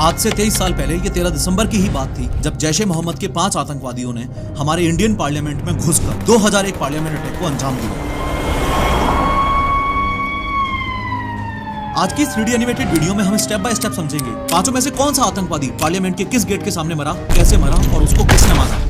आज से 23 साल पहले ये 13 दिसंबर की ही बात थी जब जैश-ए मोहम्मद के 5 आतंकवादियों ने हमारे इंडियन पार्लियामेंट में घुसकर 2001 पार्लियामेंट अटैक को अंजाम दिया। आज की 3D एनिमेटेड वीडियो में हम स्टेप बाय स्टेप समझेंगे पांचों में से कौन सा आतंकवादी पार्लियामेंट के किस गेट के सामने मरा, कैसे मरा और उसको किसने मारा।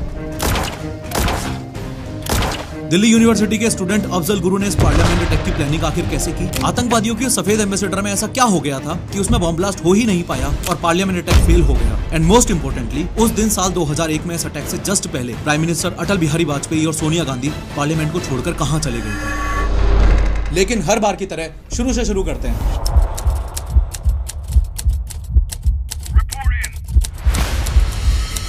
दिल्ली यूनिवर्सिटी के स्टूडेंट अफजल गुरु ने इस पार्लियामेंट अटैक की प्लानिंग आखिर कैसे की। आतंकवादियों के सफेद एम्बेसडर में ऐसा क्या हो गया था कि उसमें बॉम्ब ब्लास्ट हो ही नहीं पाया और पार्लियामेंट अटैक फेल हो गया। एंड मोस्ट इंपोर्टेंटली उस दिन साल 2001 में इस अटैक से जस्ट पहले प्राइम मिनिस्टर अटल बिहारी वाजपेयी और सोनिया गांधी पार्लियामेंट को छोड़कर कहां चले गए थे। लेकिन हर बार की तरह शुरू से शुरू करते हैं।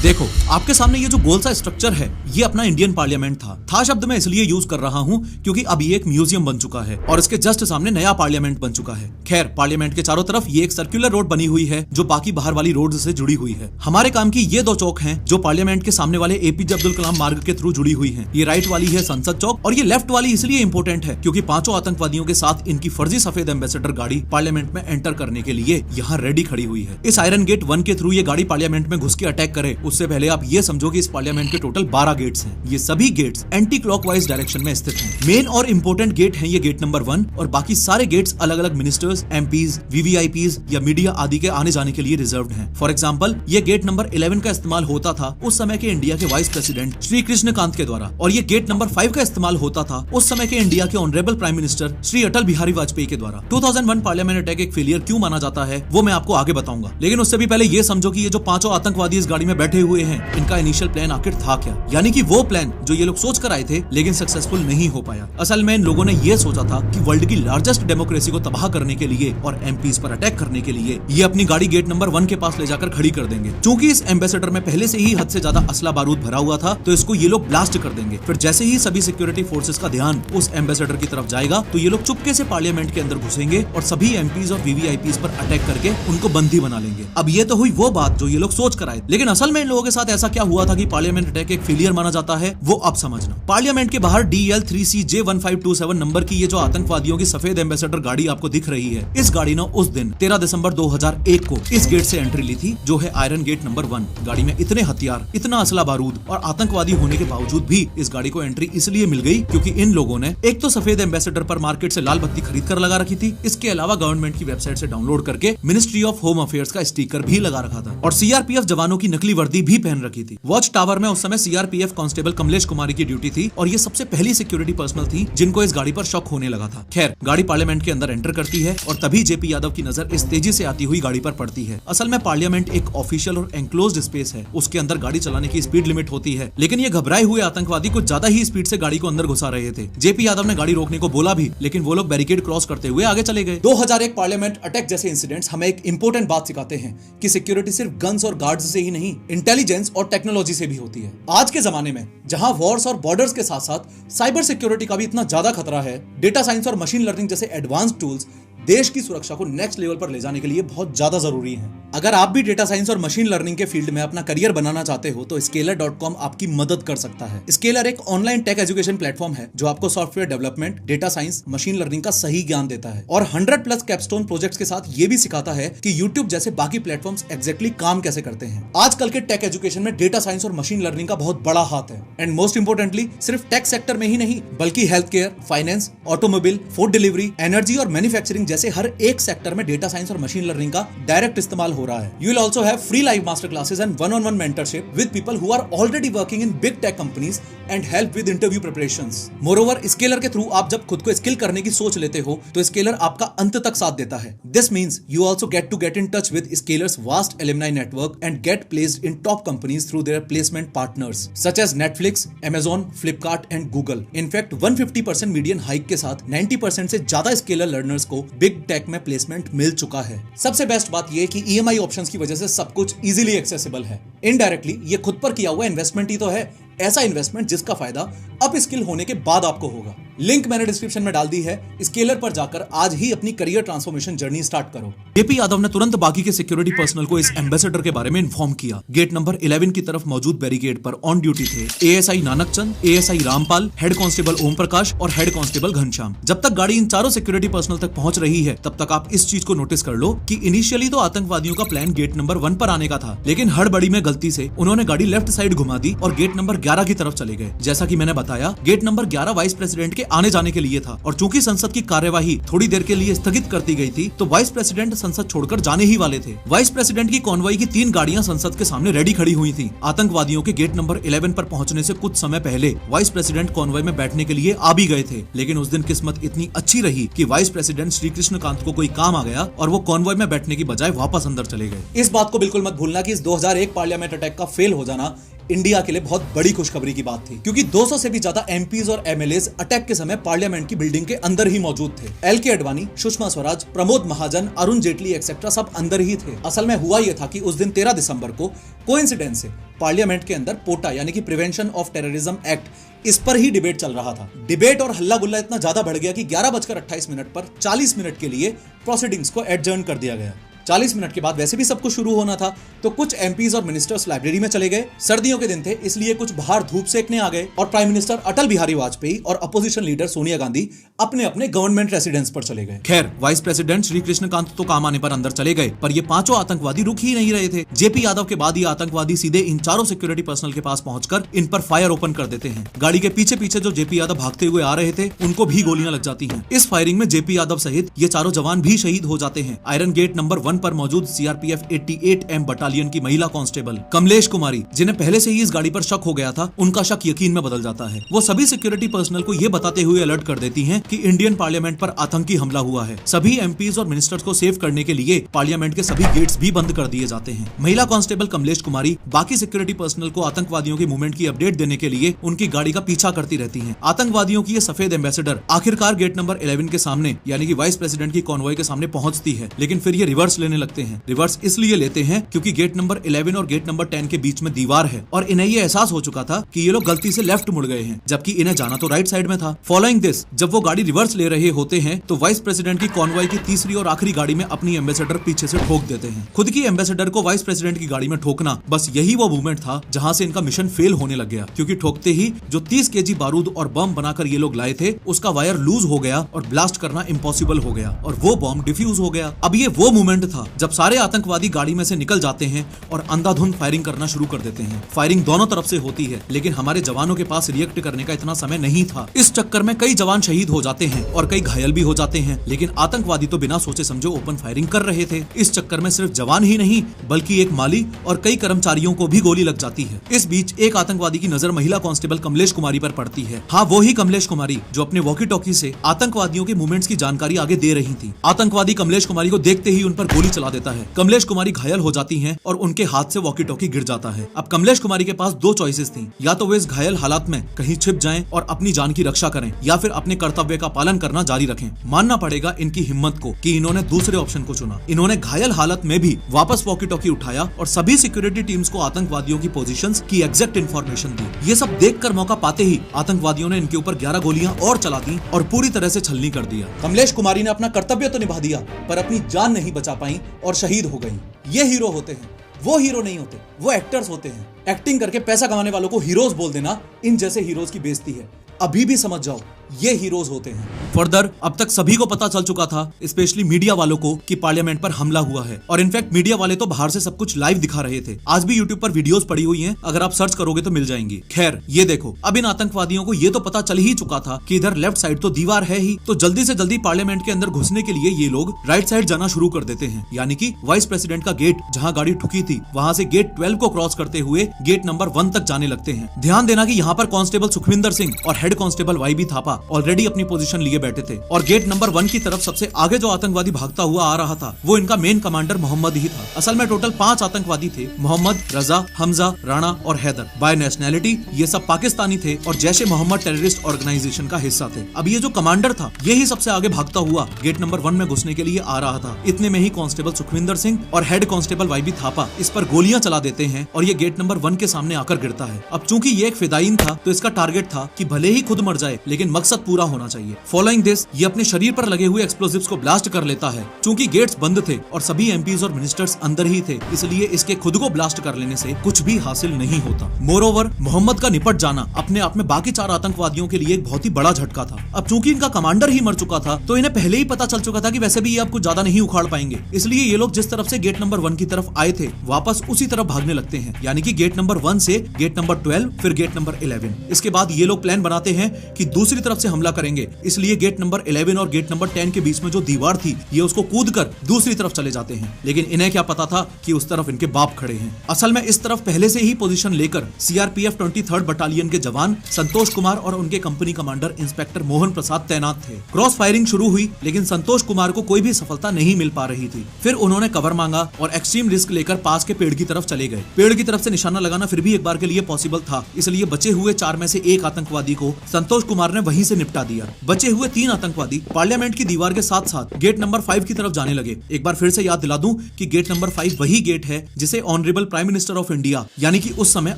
देखो आपके सामने ये जो गोल सा स्ट्रक्चर है ये अपना इंडियन पार्लियामेंट था शब्द मैं इसलिए यूज कर रहा हूँ क्योंकि अब ये एक म्यूजियम बन चुका है और इसके जस्ट सामने नया पार्लियामेंट बन चुका है। खैर पार्लियामेंट के चारों तरफ ये एक सर्कुलर रोड बनी हुई है जो बाकी बाहर वाली रोड से जुड़ी हुई है। हमारे काम की ये दो चौक हैं जो पार्लियामेंट के सामने वाले एपीजे अब्दुल कलाम मार्ग के थ्रू जुड़ी हुई है। ये राइट वाली है संसद चौक और ये लेफ्ट वाली इसलिए इंपोर्टेंट है क्योंकि पांचों आतंकवादियों के साथ इनकी फर्जी सफेद एम्बेसडर गाड़ी पार्लियामेंट में एंटर करने के लिए यहाँ रेडी खड़ी हुई है। इस आयरन गेट 1 के थ्रू ये गाड़ी पार्लियामेंट में घुस के अटैक करे उससे पहले आप ये समझो कि इस पार्लियामेंट के टोटल 12 गेट्स हैं। ये सभी गेट्स एंटी क्लॉकवाइज डायरेक्शन में स्थित हैं। मेन और इंपोर्टेंट गेट हैं ये गेट नंबर 1 और बाकी सारे गेट्स अलग अलग मिनिस्टर्स, एमपीज, वीवीआईपीज या मीडिया आदि के आने जाने के लिए रिजर्व्ड हैं। फॉर एग्जांपल ये गेट नंबर 11 का इस्तेमाल होता था उस समय के इंडिया के वाइस प्रेसिडेंट श्री कृष्णकांत के द्वारा और ये गेट नंबर 5 का इस्तेमाल होता था उस समय के इंडिया के honourable prime minister Shri Atal Bihari Vajpayee के द्वारा। 2001 पार्लियामेंट अटैक एक फेलियर क्यों माना जाता है वो मैं आपको आगे बताऊंगा, लेकिन उससे भी पहले ये समझो कि ये जो पांचों आतंकवादी इस गाड़ी में बैठे हुए हैं इनका इनिशियल प्लान आखिर था क्या, यानी कि वो प्लान जो ये लोग सोच कर आए थे लेकिन सक्सेसफुल नहीं हो पाया। असल में इन लोगों ने ये सोचा था कि वर्ल्ड की लार्जेस्ट डेमोक्रेसी को तबाह करने के लिए और एमपीज पर अटैक करने के लिए ये अपनी गाड़ी गेट नंबर 1 के पास ले जाकर खड़ी कर देंगे। चूंकि इस एम्बेसडर में पहले से ही हद से ज्यादा असला बारूद भरा हुआ था तो इसको ये लोग ब्लास्ट कर देंगे। फिर जैसे ही सभी सिक्योरिटी फोर्सेस का ध्यान उस एम्बेसडर की तरफ जाएगा तो ये लोग चुपके से पार्लियामेंट के अंदर घुसेंगे और सभी एमपीज और वीवीआईपीज पर अटैक करके उनको बंदी बना लेंगे। अब ये तो हुई वो बात जो ये लोग सोच कर आए, लेकिन असल में इन लोगों के साथ ऐसा क्या हुआ था कि पार्लियामेंट अटैक एक फेलियर माना जाता है वो अब समझना। पार्लियामेंट के बाहर DL3CJ1527 नंबर की ये जो आतंकवादियों की सफेद एम्बेसडर गाड़ी आपको दिख रही है, इस गाड़ी ने उस दिन 13 दिसंबर 2001 को इस गेट से एंट्री ली थी जो है आयरन गेट नंबर 1। गाड़ी में इतने हथियार, इतना असला बारूद और आतंकवादी होने के बावजूद भी इस गाड़ी को एंट्री इसलिए मिल गई क्योंकि इन लोगों ने एक तो सफेद एम्बेसडर पर मार्केट से लाल बत्ती खरीद कर लगा रखी थी, इसके अलावा गवर्नमेंट की वेबसाइट से डाउनलोड करके मिनिस्ट्री ऑफ होम अफेयर्स का स्टिकर भी लगा रखा था और सीआरपीएफ जवानों की नकली वर्दी भी पहन रखी थी। वॉच टावर में उस समय सीआरपीएफ कांस्टेबल कमलेश कुमारी की ड्यूटी थी और ये सबसे पहली सिक्योरिटी पर्सनल थी जिनको इस गाड़ी पर शक होने लगा था। खैर गाड़ी पार्लियामेंट के अंदर एंटर करती है और तभी जेपी यादव की नजर इस तेजी से आती हुई गाड़ी पर पड़ती है। असल में पार्लियामेंट एक ऑफिशियल और एनक्लोज्ड स्पेस है, उसके अंदर गाड़ी चलाने की स्पीड लिमिट होती है, लेकिन ये घबराए हुए आतंकवादी कुछ ज्यादा ही स्पीड से गाड़ी को अंदर घुसा रहे थे। जेपी यादव ने गाड़ी रोकने को बोला भी लेकिन वो लोग बैरिकेड क्रॉस करते हुए आगे चले गए। 2001 पार्लियामेंट अटैक जैसे इंसिडेंट्स हमें एक इंपॉर्टेंट बात सिखाते हैं कि सिक्योरिटी सिर्फ गन्स और गार्ड्स से ही नहीं, इंटेलिजेंस और टेक्नोलॉजी से भी होती है। आज के जमाने में जहां वॉर्स और बॉर्डर्स के साथ साथ साइबर सिक्योरिटी का भी इतना ज्यादा खतरा है, डेटा साइंस और मशीन लर्निंग जैसे एडवांस्ड टूल्स देश की सुरक्षा को नेक्स्ट लेवल पर ले जाने के लिए बहुत ज्यादा जरूरी है। अगर आप भी डेटा साइंस और मशीन लर्निंग के फील्ड में अपना करियर बनाना चाहते हो तो Scalar.com आपकी मदद कर सकता है। Scalar एक ऑनलाइन टेक एजुकेशन प्लेटफॉर्म है जो आपको software development, data science, machine learning का सही ज्ञान देता है और 100+ कैपस्टोन प्रोजेक्ट्स के साथ ये भी सिखाता है कि YouTube जैसे बाकी प्लेटफॉर्म्स एग्जैक्टली काम कैसे करते हैं। आजकल के टेक एजुकेशन में डेटा साइंस और मशीन लर्निंग का बहुत बड़ा हाथ है एंड मोस्ट इंपोर्टेंटली सिर्फ टेक सेक्टर में ही नहीं बल्कि health care, finance, automobile, food delivery, energy और मैन्युफैक्चरिंग जैसे हर एक सेक्टर में डेटा साइंस और मशीन लर्निंग का डायरेक्ट इस्तेमाल हो रहा है। You will also have free live master classes and one on one mentorship with people who are already working in big tech companies and help with interview preparations. Moreover scalar के through आप जब खुद को स्किल करने की सोच लेते हो तो स्केलर आपका अंत तक साथ देता है। This means you also get in touch with Scaler's vast alumni network and get placed in top companies through their placement partners such as Netflix, Amazon, Flipkart and Google। In fact 150% median hike के साथ 90% से ज्यादा Scaler learners को big tech में placement मिल चुका है। सबसे बेस्ट बात यह कि EMI ऑप्शंस की वजह से सब कुछ इजीली एक्सेसिबल है। इनडायरेक्टली ये खुद पर किया हुआ इन्वेस्टमेंट ही तो है, ऐसा इन्वेस्टमेंट जिसका फायदा अप स्किल होने के बाद आपको होगा। लिंक मैंने डिस्क्रिप्शन में डाल दी है। स्केलर पर जाकर आज ही अपनी करियर ट्रांसफॉर्मेशन जर्नी स्टार्ट करो। जेपी यादव ने तुरंत बाकी के सिक्योरिटी पर्सनल को इस एम्बेसडर के बारे में इन्फॉर्म किया। गेट नंबर 11 की तरफ मौजूद बैरिकेड पर ऑन ड्यूटी थे ASI Nanakchand, ASI Rampal, head constable Om Prakash और हेड कांस्टेबल घनश्याम। जब तक गाड़ी इन चारों सिक्योरिटी पर्सनल तक पहुंच रही है तब तक आप इस चीज को नोटिस कर लो कि इनिशियली तो आतंकवादियों का प्लान गेट नंबर 1 पर आने का था, लेकिन हड़बड़ी में गलती से उन्होंने गाड़ी लेफ्ट साइड घुमा दी और गेट नंबर 11 की तरफ चले गए। जैसा कि मैंने बताया, गेट नंबर 11 वाइस प्रेसिडेंट के आने जाने के लिए था और चूंकि संसद की कार्यवाही थोड़ी देर के लिए स्थगित कर दी गई थी तो वाइस प्रेसिडेंट संसद छोड़कर जाने ही वाले थे। वाइस प्रेसिडेंट की कॉन्वॉय की 3 गाड़ियां संसद के सामने रेडी खड़ी हुई थी। आतंकवादियों के गेट नंबर 11 पर पहुंचने से कुछ समय पहले वाइस प्रेसिडेंट कॉन्वॉय में बैठने के लिए आ भी गए थे, लेकिन उस दिन किस्मत इतनी अच्छी रही कि वाइस प्रेसिडेंट श्री कृष्णकांत को कोई काम आ गया और वो कॉन्वॉय में बैठने की बजाय वापस अंदर चले गए। इस बात को बिल्कुल मत भूलना कि इस 2001 पार्लियामेंट अटैक का फेल हो जाना इंडिया के लिए बहुत बड़ी खुशखबरी की बात थी, क्योंकि 200 से भी ज्यादा एमपीज और एमएलएज अटैक के समय पार्लियामेंट की बिल्डिंग के अंदर ही मौजूद थे। एलके अडवाणी, सुषमा स्वराज, प्रमोद महाजन, अरुण जेटली एक्सेट्रा सब अंदर ही थे। असल में हुआ यह था कि उस दिन 13 दिसंबर को कोइंसिडेंस से पार्लियामेंट के अंदर पोटा यानी कि प्रिवेंशन ऑफ टेररिज्म एक्ट, इस पर ही डिबेट चल रहा था। डिबेट और हल्ला गुल्ला इतना ज्यादा बढ़ गया कि 11:28 पर 40 मिनट के लिए प्रोसीडिंग्स को एडजर्न कर दिया गया। 40 मिनट के बाद वैसे भी सब कुछ शुरू होना था, तो कुछ एमपीज और मिनिस्टर्स लाइब्रेरी में चले गए। सर्दियों के दिन थे इसलिए कुछ बाहर धूप सेकने आ गए और प्राइम मिनिस्टर अटल बिहारी वाजपेयी और अपोजिशन लीडर सोनिया गांधी अपने अपने गवर्नमेंट रेसिडेंस पर चले गए। खैर, वाइस प्रेसिडेंट श्री कृष्णकांत तो काम आने पर अंदर चले गए, पर ये पांचों आतंकवादी रुक ही नहीं रहे थे। जेपी यादव के बाद ये आतंकवादी सीधे इन चारों सिक्योरिटी पर्सनल के पास पहुंचकर इन पर फायर ओपन कर देते हैं। गाड़ी के पीछे पीछे जो जेपी यादव भागते हुए आ रहे थे उनको भी गोलियां लग जाती हैं। इस फायरिंग में जेपी यादव सहित ये चारों जवान भी शहीद हो जाते हैं। आयरन गेट नंबर 1 पर मौजूद सीआरपीएफ 88M बटालियन की महिला कांस्टेबल कमलेश कुमारी, जिन्हें पहले से ही इस गाड़ी पर शक हो गया था, उनका शक यकीन में बदल जाता है। वो सभी सिक्योरिटी पर्सनल को ये बताते हुए अलर्ट कर देती हैं कि इंडियन पार्लियामेंट पर आतंकी हमला हुआ है। सभी एमपीज और मिनिस्टर्स को सेव करने के लिए पार्लियामेंट के सभी गेट्स भी बंद कर दिए जाते हैं। महिला कांस्टेबल कमलेश कुमारी बाकी सिक्योरिटी पर्सनल को आतंकवादियों के मूवमेंट की अपडेट देने के लिए उनकी गाड़ी का पीछा करती रहती है। आतंकवादियों की ये सफेद एम्बेसडर आखिरकार गेट नंबर 11 के सामने यानी कि वाइस प्रेसिडेंट की कॉन्वॉय के सामने पहुंचती है, लेकिन फिर ये रिवर्स लेने लगते हैं। रिवर्स इसलिए लेते हैं क्योंकि गेट नंबर 11 और गेट नंबर 10 के बीच में दीवार है और इन्हें ये एहसास हो चुका था कि ये लोग गलती से लेफ्ट मुड़ गए हैं, जबकि इन्हें जाना तो राइट साइड में था। फॉलोइंग दिस, जब वो गाड़ी रिवर्स ले रहे होते हैं तो वाइस प्रेसिडेंट की कॉन्वॉय की तीसरी और आखिरी गाड़ी में अपनी एम्बेसडर पीछे से ठोक देते हैं। खुद की एम्बेसडर को वाइस प्रेसिडेंट की गाड़ी में ठोकना, बस यही वो मूवमेंट था जहां से इनका मिशन फेल होने लग गया, क्योंकि ठोकते ही जो 30 kg बारूद और बम बनाकर ये लोग लाए थे उसका वायर लूज हो गया और ब्लास्ट करना इम्पॉसिबल हो गया और वो बॉम्ब डिफ्यूज हो गया। अब ये वो मूवमेंट था जब सारे आतंकवादी गाड़ी में से निकल जाते हैं और अंधाधुंध फायरिंग करना शुरू कर देते हैं। फायरिंग दोनों तरफ से होती है, लेकिन हमारे जवानों के पास रिएक्ट करने का इतना समय नहीं था। इस चक्कर में कई जवान शहीद हो जाते हैं और कई घायल भी हो जाते हैं, लेकिन आतंकवादी तो बिना सोचे समझे ओपन फायरिंग कर रहे थे। इस चक्कर में सिर्फ जवान ही नहीं बल्कि एक माली और कई कर्मचारियों को भी गोली लग जाती है। इस बीच एक आतंकवादी की नजर महिला कांस्टेबल कमलेश कुमारी पर पड़ती है। हाँ, वो ही कमलेश कुमारी जो अपने वॉकी टॉकी से आतंकवादियों के मूवमेंट्स की जानकारी आगे दे रही थी। आतंकवादी कमलेश कुमारी को देखते ही उन पर गोली चला देता है। कमलेश कुमारी घायल हो जाती हैं और उनके हाथ से वॉकी टॉकी गिर जाता है। अब कमलेश कुमारी के पास 2 चॉइसेस थी, या तो वे इस घायल हालात में कहीं छिप जाएं और अपनी जान की रक्षा करें, या फिर अपने कर्तव्य का पालन करना जारी रखें। मानना पड़ेगा इनकी हिम्मत को कि इन्होंने दूसरे ऑप्शन को चुना। इन्होंने घायल हालत में भी वापस वॉकी टॉकी उठाया और सभी सिक्योरिटी टीम्स को आतंकवादियों की पोजीशंस की एग्जैक्ट इन्फॉर्मेशन दी। ये सब देखकर मौका पाते ही आतंकवादियों ने इनके ऊपर 11 गोलियां और चला दी और पूरी तरह से छलनी कर दिया। कमलेश कुमारी ने अपना कर्तव्य तो निभा दिया, पर अपनी जान नहीं बचा पाई और शहीद हो गई। ये हीरो होते हैं, वो हीरो नहीं होते, वो एक्टर्स होते हैं। एक्टिंग करके पैसा कमाने वालों को हीरोज बोल देना इन जैसे हीरोज की बेइज्जती है। अभी भी समझ जाओ, ये हीरोज होते हैं। फर्दर, अब तक सभी को पता चल चुका था, स्पेशली मीडिया वालों को, कि पार्लियामेंट पर हमला हुआ है। और इनफैक्ट मीडिया वाले तो बाहर से सब कुछ लाइव दिखा रहे थे। आज भी यूट्यूब पर वीडियोस पड़ी हुई हैं, अगर आप सर्च करोगे तो मिल जाएंगी। खैर, ये देखो, अब इन आतंकवादियों को ये तो पता चल ही चुका था कि इधर लेफ्ट साइड तो दीवार है ही, तो जल्दी से जल्दी पार्लियामेंट के अंदर घुसने के लिए ये लोग राइट साइड जाना शुरू कर देते हैं। यानी कि वाइस प्रेसिडेंट का गेट जहाँ गाड़ी ठुकी थी वहाँ से गेट 12 को क्रॉस करते हुए गेट नंबर 1 तक जाने लगते हैं। ध्यान देना कि यहाँ पर कांस्टेबल सुखविंदर सिंह और head constable YB Thapa already अपनी पोजीशन लिए बैठे थे और गेट नंबर 1 की तरफ सबसे आगे जो आतंकवादी भागता हुआ आ रहा था वो इनका मेन कमांडर मोहम्मद ही था। असल में टोटल 5 आतंकवादी थे, मोहम्मद, रजा, हमजा, राणा और हैदर। बाय नेशनैलिटी ये सब पाकिस्तानी थे और जैशे मोहम्मद टेररिस्ट ऑर्गेनाइजेशन का हिस्सा थे। अब ये जो कमांडर था यही सबसे आगे भागता हुआ गेट नंबर 1 में घुसने के लिए आ रहा था। इतने में ही कांस्टेबल सुखविंदर सिंह और हेड कांस्टेबल वाईबी थापा इस पर गोलियां चला देते हैं और ये गेट नंबर 1 के सामने आकर गिरता है। अब चूंकि ये एक फिदायीन था तो इसका टारगेट था कि भले ही खुद मर जाए लेकिन मकसद पूरा होना चाहिए। फॉलोइंग दिस ये अपने शरीर पर लगे हुए एक्सप्लोजिव्स को ब्लास्ट कर लेता है। चूंकि गेट्स बंद थे और सभी एमपीज और मिनिस्टर्स अंदर ही थे, इसलिए इसके खुद को ब्लास्ट कर लेने से कुछ भी हासिल नहीं होता। मोरओवर मोहम्मद का निपट जाना अपने आप में बाकी 4 आतंकवादियों के लिए एक बहुत ही बड़ा झटका था। अब चूंकि इनका कमांडर ही मर चुका था, तो इन्हें पहले ही पता चल चुका था कि वैसे भी ये अब कुछ ज्यादा नहीं उखाड़ पाएंगे। इसलिए ये लोग जिस तरफ से गेट नंबर 1 की तरफ आए थे, वापस उसी तरफ भागने लगते हैं, यानी कि गेट नंबर 1 से गेट नंबर 12, फिर गेट नंबर 11। इसके बाद ये लोग प्लान बनाते हैं कि दूसरी तरफ से हमला करेंगे, इसलिए गेट नंबर 11 और गेट नंबर 10 के बीच में जो दीवार थी, ये उसको कूद कर दूसरी तरफ चले जाते हैं। लेकिन इन्हें क्या पता था कि उस तरफ इनके बाप खड़े हैं। असल में इस तरफ पहले से ही पोजीशन लेकर सीआरपीएफ 23rd बटालियन के जवान संतोष कुमार और उनके company commander inspector Mohan Prasad तैनात थे। क्रॉस फायरिंग शुरू हुई, लेकिन संतोष कुमार को कोई भी सफलता नहीं मिल पा रही थी। फिर उन्होंने कवर मांगा और एक्सट्रीम रिस्क लेकर पास के पेड़ की तरफ चले गए। पेड़ की तरफ से निशाना लगाना फिर भी एक बार के लिए पॉसिबल था, इसलिए बचे हुए 4 में से 1 आतंकवादी को संतोष कुमार ने वहीं से निपटा दिया। बचे हुए 3 आतंकवादी पार्लियामेंट की दीवार के साथ साथ गेट नंबर 5 की तरफ जाने लगे। एक बार फिर से याद दिला दूं कि गेट नंबर 5 वही गेट है जिसे honourable prime minister of India यानी कि उस समय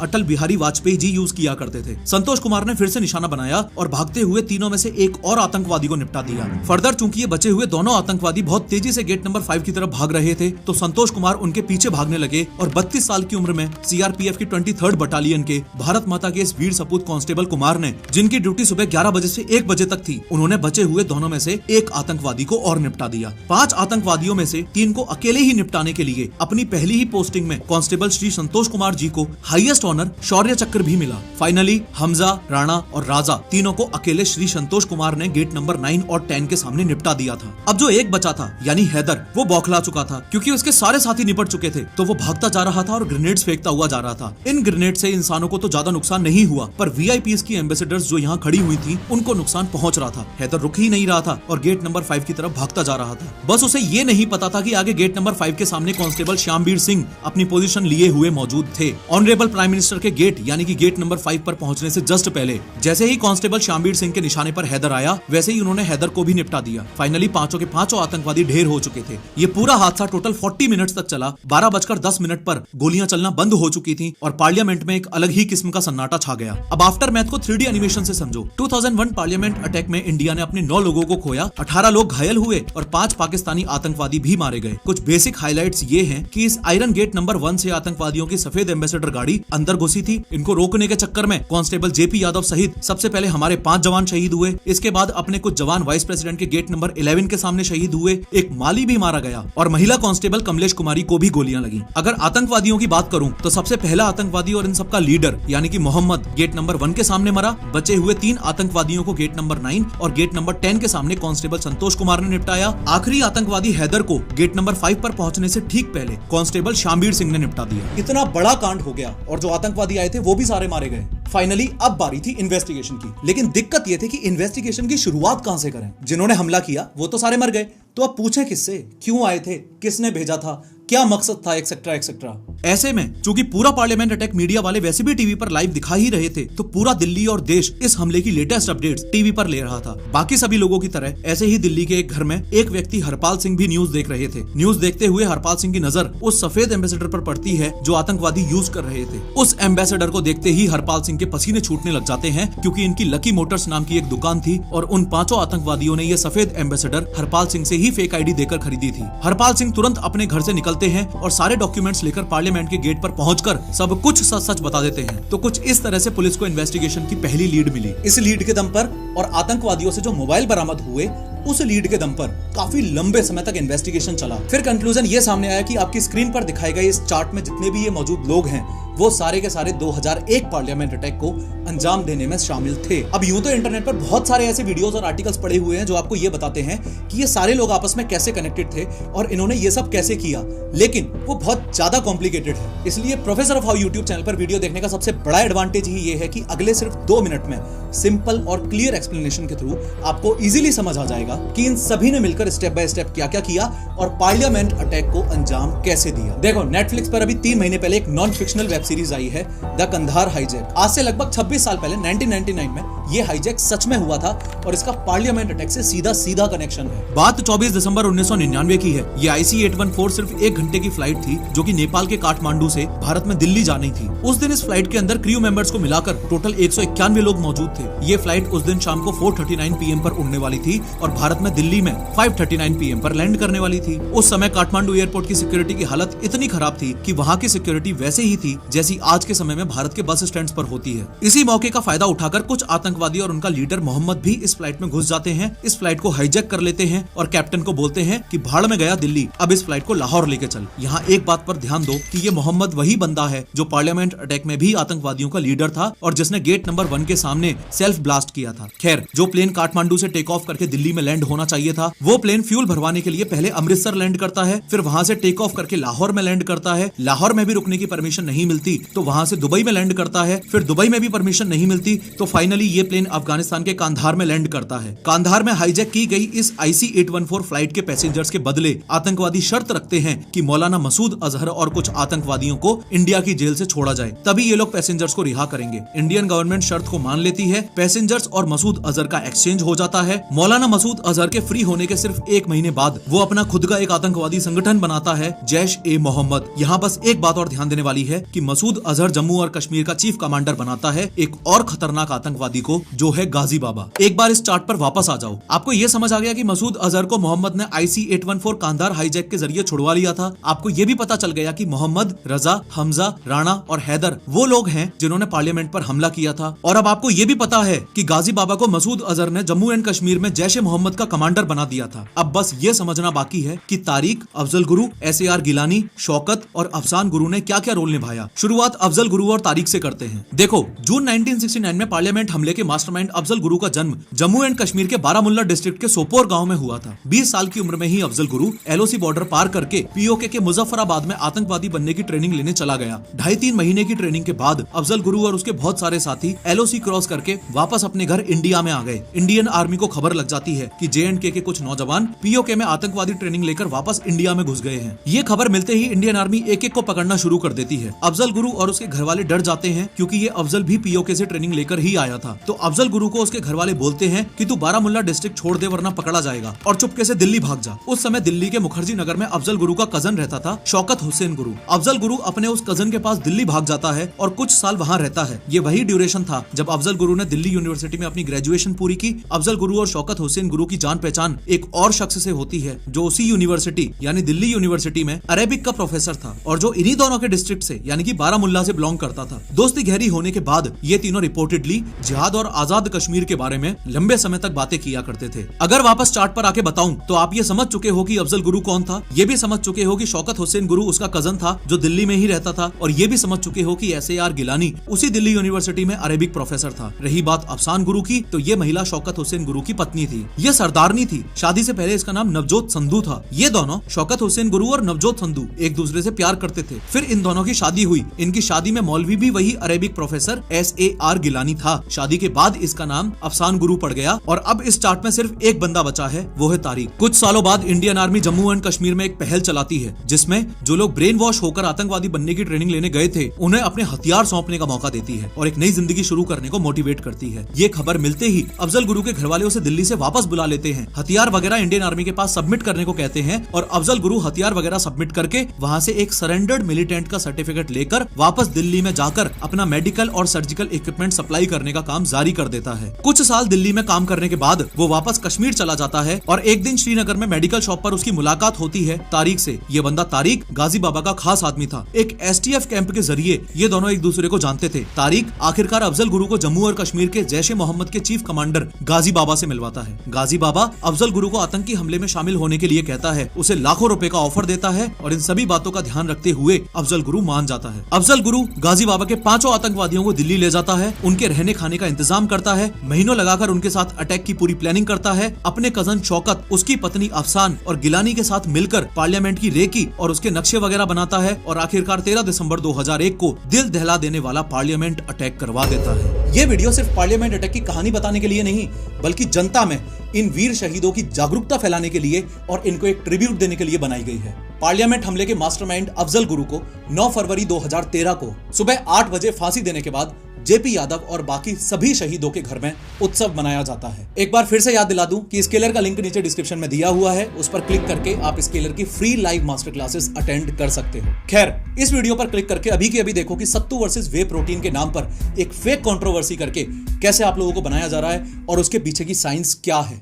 अटल बिहारी वाजपेयी जी यूज किया करते थे। संतोष कुमार ने फिर से निशाना बनाया और भागते हुए तीनों में से एक और आतंकवादी को निपटा दिया। फर्दर चूंकि ये बचे हुए दोनों आतंकवादी बहुत तेजी से गेट नंबर 5 की तरफ भाग रहे थे, तो संतोष कुमार उनके पीछे भागने लगे और 32 साल की उम्र में सीआरपीएफ की 23rd बटालियन के भारत माता के इस वीर सपूत कांस्टेबल कुमार ने, जिनकी ड्यूटी सुबह 11 बजे से 1 बजे तक थी, उन्होंने बचे हुए दोनों में से एक आतंकवादी को और निपटा दिया। 5 आतंकवादियों में से 3 को अकेले ही निपटाने के लिए अपनी पहली ही पोस्टिंग में कांस्टेबल श्री संतोष कुमार जी को हाईएस्ट ऑनर शौर्य चक्र भी मिला। फाइनली हमजा, राणा और राजा तीनों को अकेले श्री संतोष कुमार ने गेट नंबर 9 और 10 के सामने निपटा दिया था। अब जो एक बचा था यानी हैदर, वो बौखला चुका था क्योंकि उसके सारे साथी निपट चुके थे, तो वो भागता जा रहा था और ग्रेनेड्स फेंकता हुआ जा रहा था। इन ग्रेनेड से इंसानों को तो ज्यादा नुकसान नहीं हुआ, पर वीआईपीज की एम्बेसडर्स जो यहाँ खड़ी हुई थी, उनको नुकसान पहुंच रहा था। हैदर रुक ही नहीं रहा था और गेट नंबर 5 की तरफ भागता जा रहा था। बस उसे ये नहीं पता था कि आगे गेट नंबर 5 के सामने कांस्टेबल श्यामवीर सिंह अपनी पोजीशन लिए हुए मौजूद थे। ऑनरेबल प्राइम मिनिस्टर के गेट यानी कि गेट नंबर 5 पर पहुंचने से जस्ट पहले जैसे ही कांस्टेबल श्यामवीर सिंह के निशाने पर हैदर आया, वैसे ही उन्होंने हैदर को भी निपटा दिया। फाइनली पांचों के पांचों आतंकवादी ढेर हो चुके थे। ये पूरा हादसा टोटल 40 मिनट्स तक चला। 12:10 पर गोलियां चलना बंद हो चुकी थी और पार्लियामेंट में एक अलग ही किस्म का सन्नाटा छा गया। अब आफ्टर मैथ को 3D एनिमेशन से समझो। 2001 पार्लियामेंट अटैक में इंडिया ने अपने 9 लोगों को खोया, 18 लोग घायल हुए और 5 पाकिस्तानी आतंकवादी भी मारे गए। कुछ बेसिक हाइलाइट्स ये हैं कि इस आयरन गेट नंबर 1 से आतंकवादियों की सफेद एम्बेसडर गाड़ी अंदर घुसी थी। इनको रोकने के चक्कर में कांस्टेबल जेपी यादव सहित सबसे पहले हमारे 5 जवान शहीद हुए। इसके बाद अपने कुछ जवान वाइस प्रेसिडेंट के गेट नंबर 11 के सामने शहीद हुए। एक माली भी मारा गया और महिला कांस्टेबल कमलेश कुमारी को भी गोलियां लगी। अगर आतंकवादियों की बात करूं तो सबसे पहला आतंकवादी और इन सबका लीडर यानी कि मोहम्मद गेट नंबर 1 के सामने मरा। बचे हुए 3 आतंकवादियों को गेट नंबर 9 और गेट नंबर 10 के सामने कांस्टेबल संतोष कुमार ने निपटाया। आखिरी आतंकवादी हैदर को गेट नंबर 5 पर पहुंचने से ठीक पहले कांस्टेबल श्यामवीर सिंह ने निपटा दिया। इतना बड़ा कांड हो गया और जो आतंकवादी आए थे वो भी सारे मारे गए। फाइनली अब बारी थी इन्वेस्टिगेशन की, लेकिन दिक्कत ये थी कि इन्वेस्टिगेशन की शुरुआत कहां से करें। जिन्होंने हमला किया वो तो सारे मर गए, तो अब पूछे किससे, क्यों आए थे, किसने भेजा था, क्या मकसद था, एक्सेट्रा एक्सेट्रा। ऐसे में चूंकि पूरा पार्लियामेंट अटैक मीडिया वाले वैसे भी टीवी पर लाइव दिखा ही रहे थे, तो पूरा दिल्ली और देश इस हमले की लेटेस्ट अपडेट्स टीवी पर ले रहा था। बाकी सभी लोगों की तरह ऐसे ही दिल्ली के एक घर में एक व्यक्ति हरपाल सिंह भी न्यूज देख रहे थे। न्यूज देखते हुए हरपाल सिंह की नजर उस सफेद एम्बेसडर पर पड़ती है जो आतंकवादी यूज कर रहे थे। उस एम्बेसडर को देखते ही हरपाल सिंह के पसीने छूटने लग जाते हैं, क्योंकि इनकी लकी मोटर्स नाम की एक दुकान थी और उन 5 आतंकवादियों ने ये सफेद एम्बेसडर हरपाल सिंह से ही फेक आईडी देकर खरीदी थी। हरपाल सिंह तुरंत अपने घर से निकलते हैं और सारे डॉक्यूमेंट्स लेकर पार्लियामेंट के गेट पर पहुंचकर सब कुछ सच सच बता देते हैं। तो कुछ इस तरह से पुलिस को इन्वेस्टिगेशन की पहली लीड मिली। इस लीड के दम पर और आतंकवादियों से जो मोबाइल बरामद हुए, उस लीड के दम पर काफी लंबे समय तक इन्वेस्टिगेशन चला। फिर कंक्लूजन ये सामने आया कि आपकी स्क्रीन पर दिखाए गए इस चार्ट में जितने भी ये मौजूद लोग हैं, वो सारे के सारे 2001 पार्लियामेंट अटैक को अंजाम देने में शामिल थे। अब यूं तो इंटरनेट पर बहुत सारे ऐसे वीडियोस और आर्टिकल्स पड़े हुए हैं जो आपको ये बताते हैं कि ये सारे लोग आपस में कैसे कनेक्टेड थे और इन्होंने ये सब कैसे किया, लेकिन वो बहुत ज्यादा कॉम्प्लिकेटेड है। इसलिए professor of how YouTube channel पर वीडियो देखने का सबसे बड़ा एडवांटेज ही ये है कि अगले सिर्फ 2 मिनट में सिंपल और क्लियर एक्सप्लेनेशन के थ्रू आपको इजीली समझ आ जाएगा कि इन सभी ने मिलकर स्टेप बाय स्टेप क्या क्या किया और पार्लियामेंट अटैक को अंजाम कैसे दिया। देखो, नेटफ्लिक्स पर अभी 3 महीने पहले एक non fictional web web series आई है द कंधार हाईजैक। आज से लगभग 26 साल पहले 1999 में ये हाईजैक सच में हुआ था और इसका पार्लियामेंट अटैक से सीधा कनेक्शन है। बात 24 दिसंबर 1999 की है। ये IC-814 सिर्फ 1 घंटे की फ्लाइट थी जो कि नेपाल के काठमांडू से भारत में दिल्ली जानी थी। उस दिन इस फ्लाइट के अंदर क्रू मेंबर्स को मिलाकर टोटल 191 लोग मौजूद थे। ये फ्लाइट उस दिन शाम को 4:39 PM पर उड़ने वाली थी और भारत में दिल्ली में 5:39 PM पर लैंड करने वाली थी। उस समय काठमांडू एयरपोर्ट की सिक्योरिटी की हालत इतनी खराब थी कि वहाँ की सिक्योरिटी वैसे ही थी जैसी आज के समय में भारत के बस स्टैंड पर होती है। इसी मौके का फायदा उठाकर कुछ आतंकवादी और उनका लीडर मोहम्मद भी इस फ्लाइट में घुस जाते हैं, इस फ्लाइट को हाईजैक कर लेते हैं और कैप्टन को बोलते हैं कि भाड़ में गया दिल्ली, अब इस फ्लाइट को लाहौर लेके चल। यहाँ एक बात पर ध्यान दो कि ये मोहम्मद वही बंदा है जो पार्लियामेंट अटैक में भी आतंकवादियों का लीडर था और जिसने गेट नंबर 1 के सामने सेल्फ ब्लास्ट किया था। खैर, जो प्लेन काठमांडू से टेक ऑफ करके दिल्ली में लैंड होना चाहिए था, वो प्लेन फ्यूल भरवाने के लिए पहले अमृतसर लैंड करता है, फिर वहां से टेक ऑफ करके लाहौर में लैंड करता है। लाहौर में भी रुकने की परमिशन नहीं मिलती तो वहां से दुबई में लैंड करता है, फिर दुबई में भी परमिशन नहीं मिलती तो फाइनली ये प्लेन अफगानिस्तान के कांधार में लैंड करता है। कांधार में हाईजैक की गई इस IC-814 फ्लाइट के पैसेंजर्स के बदले आतंकवादी शर्त रखते हैं कि मौलाना मसूद अजहर और कुछ आतंकवादियों को इंडिया की जेल से छोड़ा जाए, तभी ये लोग पैसेंजर्स को रिहा करेंगे। इंडियन गवर्नमेंट शर्त को मान लेती है, पैसेंजर्स और मसूद अजहर का एक्सचेंज हो जाता है। मौलाना मसूद अजहर के फ्री होने के सिर्फ 1 महीने बाद वो अपना खुद का एक आतंकवादी संगठन बनाता है, जैश-ए-मोहम्मद। यहाँ बस एक बात और ध्यान देने वाली है कि मसूद अजहर जम्मू और कश्मीर का चीफ कमांडर बनाता है एक और खतरनाक आतंकवादी को, जो है गाजी बाबा। एक बार इस चार्ट पर वापस आ जाओ। आपको ये समझ आ गया कि मसूद अजहर को मोहम्मद ने IC-814 कांधार हाईजैक के जरिए छुड़वा लिया था। आपको ये भी पता चल गया कि मोहम्मद, रजा, हमजा, राणा और हैदर वो लोग हैं जिन्होंने पार्लियामेंट पर हमला किया था। और अब आपको ये भी पता है कि गाजी बाबा को मसूद अजहर ने जम्मू एंड कश्मीर में जैश-ए-मोहम्मद का कमांडर बना दिया था। अब बस ये समझना बाकी है कि तारिक, अफजल गुरु, SAR गिलानी, शौकत और अफसान गुरु ने क्या क्या रोल निभाया। शुरुआत अफजल गुरु और तारिक से करते हैं। देखो, जून 1969 में पार्लियामेंट हमले के मास्टरमाइंड अफजल गुरु का जन्म जम्मू एंड कश्मीर के बारामुल्ला डिस्ट्रिक्ट के सोपोर गांव में हुआ था। 20 साल की उम्र में ही अफजल गुरु LOC बॉर्डर पार करके POK के मुजफ्फराबाद में आतंकवादी बनने की ट्रेनिंग लेने चला गया। 2.5-3 महीने की ट्रेनिंग के बाद अफजल गुरु और उसके बहुत सारे साथी LOC क्रॉस करके वापस अपने घर इंडिया में आ गए। इंडियन आर्मी को खबर लग जाती है कि J&K के कुछ नौजवान POK में आतंकवादी ट्रेनिंग लेकर वापस इंडिया में घुस गए हैं। ये खबर मिलते ही इंडियन आर्मी एक-एक को पकड़ना शुरू कर देती है। अफजल गुरु और उसके घर वाले डर जाते हैं क्योंकि ये अफजल भी POK से ट्रेनिंग लेकर ही आया था। तो अफजल गुरु को उसके घर वाले बोलते हैं कि तू बारामुल्ला डिस्ट्रिक्ट छोड़ दे वरना पकड़ा जाएगा और चुपके से दिल्ली भाग जा। उस समय दिल्ली के मुखर्जी नगर में अफजल गुरु का कजन रहता था, शौकत हुसैन गुरु। अफजल गुरु अपने उस कजन के पास दिल्ली भाग जाता है और कुछ साल वहाँ रहता है। ये वही ड्यूरेशन था जब अफजल गुरु ने दिल्ली यूनिवर्सिटी में अपनी ग्रेजुएशन पूरी की। अफजल गुरु और शौकत हुसैन गुरु की जान पहचान एक और शख्स से होती है जो उसी यूनिवर्सिटी यानी दिल्ली यूनिवर्सिटी में अरेबिक का प्रोफेसर था और जो इन्हीं दोनों के डिस्ट्रिक्ट से यानी कि बारामुल्ला से बिलोंग करता था। दोस्ती गहरी होने के बाद ये तीनों रिपोर्टेडली जिहाद और आजाद कश्मीर के बारे में लंबे समय तक बातें किया करते थे। अगर वापस चार्ट पर आके बताऊं तो आप ये समझ चुके हो कि अफजल गुरु कौन था, ये भी समझ चुके हो कि शौकत हुसैन गुरु उसका कजन था जो दिल्ली में ही रहता था और ये भी समझ चुके हो कि SAR गिलानी उसी दिल्ली यूनिवर्सिटी में अरेबिक प्रोफेसर था। रही बात अफसान गुरु की, तो ये महिला शौकत हुसैन गुरु की पत्नी थी। ये सरदारनी थी। शादी से पहले इसका नाम नवजोत संधू था। ये दोनों शौकत हुसैन गुरु और नवजोत संधू एक दूसरे से प्यार करते थे। फिर इन दोनों की शादी हुई। इनकी शादी में मौलवी भी वही अरेबिक प्रोफेसर SAR गिलानी था। शादी के बाद इसका नाम अफसान गुरु पड़ गया और अब इस चार्ट में सिर्फ एक बंदा बचा है, वो है तारिक। कुछ सालों बाद Indian army Jammu and Kashmir में एक पहल चलाती है जिसमें जो लोग ब्रेन वॉश होकर आतंकवादी बनने की ट्रेनिंग लेने गए थे उन्हें अपने हथियार सौंपने का मौका देती है और एक नई जिंदगी शुरू करने को मोटिवेट करती है। ये खबर मिलते ही अफजल गुरु के घर वाले उसे दिल्ली से वापस बुला लेते हैं, हथियार वगैरह इंडियन आर्मी के पास सबमिट करने को कहते हैं और अफजल गुरु हथियार वगैरह सबमिट करके वहाँ से एक सरेंडर्ड मिलिटेंट का सर्टिफिकेट लेकर वापस दिल्ली में जाकर अपना मेडिकल और सर्जिकल इक्विपमेंट सप्लाई करने का काम जारी कर देता है। कुछ साल दिल्ली में काम करने के बाद वो वापस कश्मीर चला जाता है और एक दिन श्रीनगर में मेडिकल शॉप पर उसकी मुलाकात होती है तारिक से। ये बंदा तारिक गाजी बाबा का खास आदमी था। एक STF कैंप के जरिए ये दोनों एक दूसरे को जानते थे। तारिक आखिरकार अफजल गुरु को जम्मू और कश्मीर के जैश-ए-मोहम्मद के चीफ कमांडर गाजी बाबा से मिलवाता है। गाजी बाबा अफजल गुरु को आतंकी हमले में शामिल होने के लिए कहता है, उसे लाखों रुपए का ऑफर देता है और इन सभी बातों का ध्यान रखते हुए अफजल गुरु मान जाता है। अफजल गुरु गाजी बाबा के 5 आतंकवादियों को दिल्ली ले जाता है, उनके रहने खाने का इंतजाम करता है, महीनों लगाकर उनके साथ अटैक की पूरी प्लानिंग करता है। अपने कजन शौकत, उसकी पत्नी अफसान और गिलानी के साथ मिलकर पार्लियामेंट की रेकी और उसके नक्शे वगैरह बनाता है और आखिरकार 13 दिसंबर 2001 को दिल दहला देने वाला पार्लियामेंट अटैक करवा देता है। ये वीडियो सिर्फ पार्लियामेंट अटैक की कहानी बताने के लिए नहीं, बल्कि जनता में इन वीर शहीदों की जागरूकता फैलाने के लिए और इनको एक ट्रिब्यूट देने के लिए बनाई गई है। पार्लियामेंट हमले के मास्टरमाइंड अफजल गुरु को 9 फरवरी 2013 को सुबह 8 बजे फांसी देने के बाद जेपी यादव और बाकी सभी शहीदों के घर में उत्सव मनाया जाता है। एक बार फिर से याद दिला दूं कि स्केलर का लिंक नीचे डिस्क्रिप्शन में दिया हुआ है, उस पर क्लिक करके आप स्केलर की free live master classes attend कर सकते हो। खैर, इस वीडियो पर क्लिक करके अभी की अभी देखो कि सत्तू वर्सेस वे प्रोटीन के नाम पर एक फेक कंट्रोवर्सी करके कैसे आप लोगों को बनाया जा रहा है और उसके पीछे की साइंस क्या है।